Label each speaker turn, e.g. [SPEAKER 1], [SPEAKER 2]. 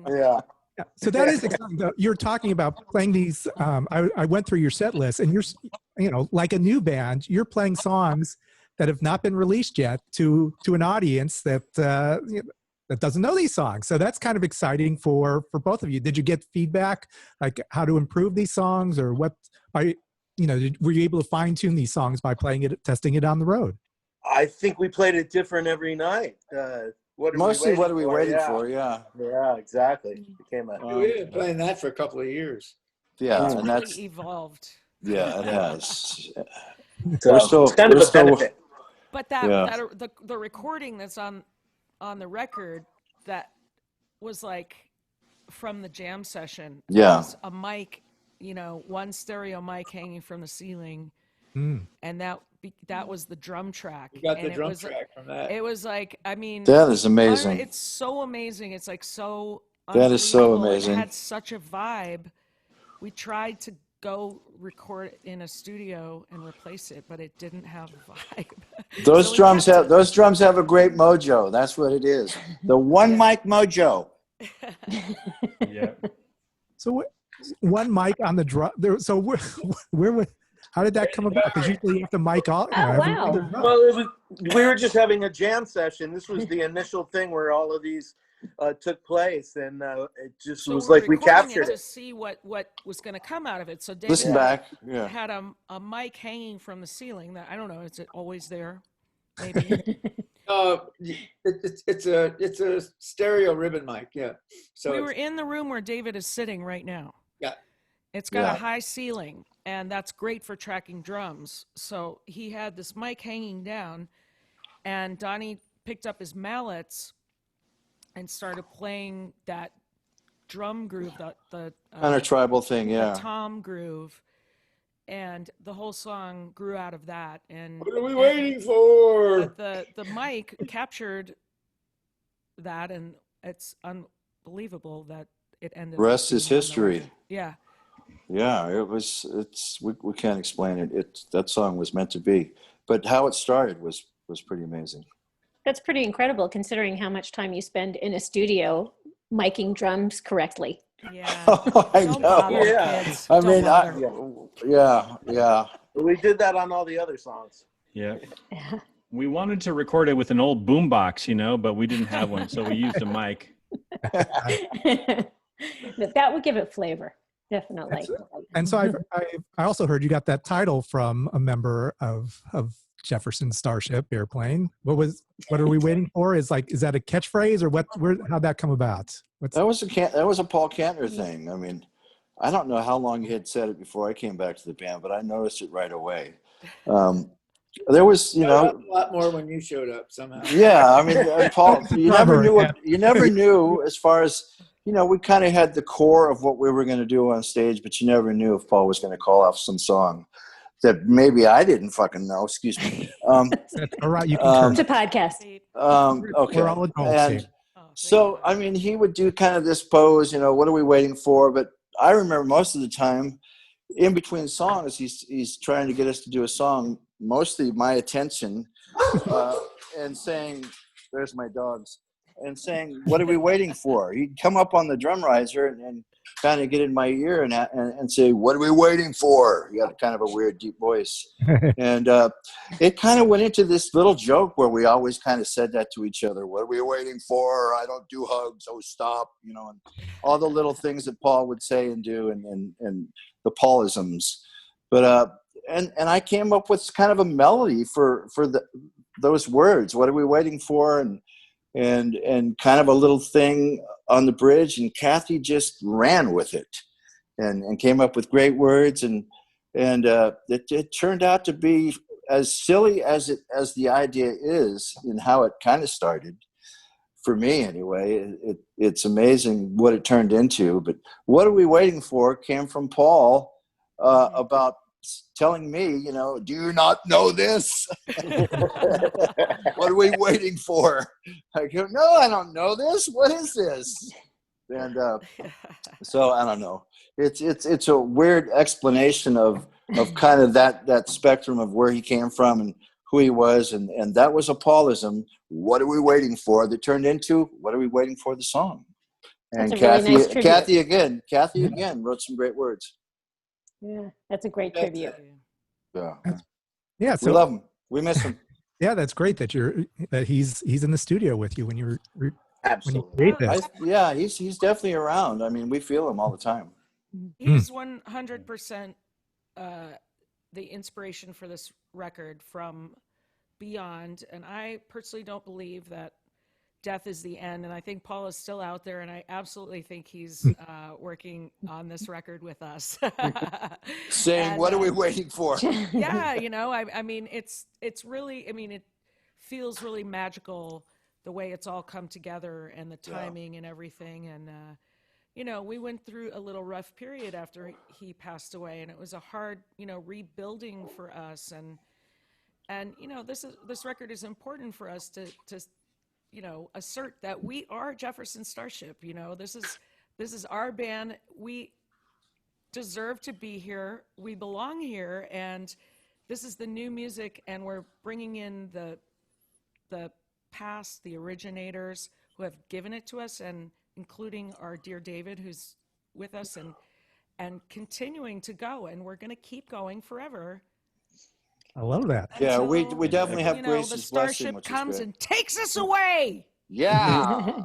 [SPEAKER 1] Yeah.
[SPEAKER 2] Yeah. So that is exciting. You're talking about playing these. I went through your set list, and you're, like a new band, you're playing songs that have not been released yet to an audience that that doesn't know these songs. So that's kind of exciting for both of you. Did you get feedback, like how to improve these songs, or what? Were you able to fine tune these songs by playing it, testing it on the road?
[SPEAKER 1] I think we played it different every night. What are we waiting for?
[SPEAKER 3] Yeah.
[SPEAKER 1] Yeah, exactly. Became
[SPEAKER 4] We've been playing that for a couple of years.
[SPEAKER 3] Yeah,
[SPEAKER 5] it's
[SPEAKER 3] and
[SPEAKER 5] really
[SPEAKER 3] that's
[SPEAKER 5] evolved.
[SPEAKER 3] Yeah, it has.
[SPEAKER 1] So it's kind of a benefit.
[SPEAKER 5] But the recording that's on the record that was like from the jam session.
[SPEAKER 3] Yeah.
[SPEAKER 5] Was a mic, one stereo mic hanging from the ceiling, and that was the drum track.
[SPEAKER 4] We got the drum track from that.
[SPEAKER 5] It was like,
[SPEAKER 3] that is amazing.
[SPEAKER 5] It's so amazing. It's like so.
[SPEAKER 3] That is so amazing.
[SPEAKER 5] It had such a vibe. We tried to go record it in a studio and replace it, but it didn't have a vibe.
[SPEAKER 3] Those drums have a great mojo. That's what it is. The one mic mojo.
[SPEAKER 6] Yeah.
[SPEAKER 2] So one mic on the drum. So where how did that come about? Because usually you have to mic all.
[SPEAKER 7] Wow.
[SPEAKER 1] Well, we were just having a jam session. This was the initial thing where all of these took place, and it just was like we captured it
[SPEAKER 5] to see what was going to come out of it. So David
[SPEAKER 3] Listen back. Yeah.
[SPEAKER 5] had a mic hanging from the ceiling. That I don't know. Is it always there? Maybe.
[SPEAKER 4] It's a stereo ribbon mic. Yeah. So
[SPEAKER 5] we were in the room where David is sitting right now.
[SPEAKER 4] Yeah.
[SPEAKER 5] It's got a high ceiling, and that's great for tracking drums. So he had this mic hanging down, and Donnie picked up his mallets and started playing that drum groove, the
[SPEAKER 3] kind of tribal thing,
[SPEAKER 5] the tom groove, and the whole song grew out of that. And
[SPEAKER 4] what are we waiting for?
[SPEAKER 5] The mic captured that, and it's unbelievable that it ended.
[SPEAKER 3] Rest is history.
[SPEAKER 5] Yeah.
[SPEAKER 3] Yeah, we can't explain it. That song was meant to be, but how it started was pretty amazing.
[SPEAKER 7] That's pretty incredible considering how much time you spend in a studio miking drums correctly.
[SPEAKER 5] Yeah.
[SPEAKER 3] I know.
[SPEAKER 1] Yeah.
[SPEAKER 3] I mean, yeah.
[SPEAKER 1] We did that on all the other songs.
[SPEAKER 6] Yeah. We wanted to record it with an old boombox, but we didn't have one, so we used a mic.
[SPEAKER 7] That would give it flavor, definitely.
[SPEAKER 2] And so I also heard you got that title from a member of Jefferson Starship Airplane. What are we waiting for? Is that a catchphrase, or how'd that come about?
[SPEAKER 3] That was a Paul Kantner thing. I mean, I don't know how long he had said it before I came back to the band, but I noticed it right away. There was,
[SPEAKER 4] a lot more when you showed up somehow.
[SPEAKER 3] Yeah, I mean, Paul, you never knew as far as, we kind of had the core of what we were going to do on stage, but you never knew if Paul was going to call off some song that maybe I didn't fucking know. Excuse me.
[SPEAKER 2] That's all right. You can
[SPEAKER 7] it's a podcast.
[SPEAKER 3] Okay.
[SPEAKER 2] We're all adults
[SPEAKER 3] and
[SPEAKER 2] here.
[SPEAKER 3] so, I mean, he would do kind of this pose, what are we waiting for? But I remember most of the time, in between songs, he's trying to get us to do a song, mostly my attention, and saying, "There's my dogs," and saying, "What are we waiting for?" He'd come up on the drum riser and kind of get in my ear and say, "What are we waiting for?" He had kind of a weird, deep voice. And it kind of went into this little joke where we always kind of said that to each other. "What are we waiting for? I don't do hugs. Oh, stop." And all the little things that Paul would say and do and the Paulisms. But and I came up with kind of a melody for those words. What are we waiting for? And kind of a little thing on the bridge, and Kathy just ran with it and came up with great words, and it turned out to be as silly as the idea is and how it kind of started. For me anyway, it's amazing what it turned into. But what are we waiting for came from Paul about telling me, do you not know this? What are we waiting for? I go, no, I don't know this. What is this? And so I don't know. It's a weird explanation of kind of that spectrum of where he came from and who he was, and that was a Paulism. What are we waiting for? That turned into what are we waiting for? The song, And
[SPEAKER 7] That's a really
[SPEAKER 3] Kathy,
[SPEAKER 7] nice tribute.
[SPEAKER 3] Kathy again wrote some great words.
[SPEAKER 7] Yeah, that's a great
[SPEAKER 4] That's
[SPEAKER 7] tribute.
[SPEAKER 3] Yeah,
[SPEAKER 2] Yeah.
[SPEAKER 3] we
[SPEAKER 2] So
[SPEAKER 3] love him. We miss him.
[SPEAKER 2] yeah, that's great that he's in the studio with you when you
[SPEAKER 1] Absolutely.
[SPEAKER 2] create this.
[SPEAKER 3] Yeah, he's definitely around. I mean, we feel him all the time.
[SPEAKER 5] He's 100% the inspiration for this record from beyond. And I personally don't believe that death is the end. And I think Paul is still out there, and I absolutely think he's working on this record with us.
[SPEAKER 3] Saying,
[SPEAKER 5] And,
[SPEAKER 3] what are we waiting for?
[SPEAKER 5] yeah, you know, I mean, it's really, I mean, it feels really magical the way it's all come together and the timing and everything. And, you know, we went through a little rough period after he passed away, and it was a hard, you know, rebuilding for us. And, you know, this record is important for us to, you know, assert that we are Jefferson Starship. You know, this is our band. We deserve to be here. We belong here, and this is the new music, and we're bringing in the past, the originators who have given it to us, and including our dear David, who's with us, and continuing to go, and we're going to keep going forever.
[SPEAKER 2] I love that.
[SPEAKER 3] Yeah, we
[SPEAKER 5] until,
[SPEAKER 3] definitely have
[SPEAKER 5] you know, the
[SPEAKER 3] Grace's blessing,
[SPEAKER 5] Starship
[SPEAKER 3] which is
[SPEAKER 5] comes
[SPEAKER 3] great.
[SPEAKER 5] and takes us away.
[SPEAKER 3] Yeah.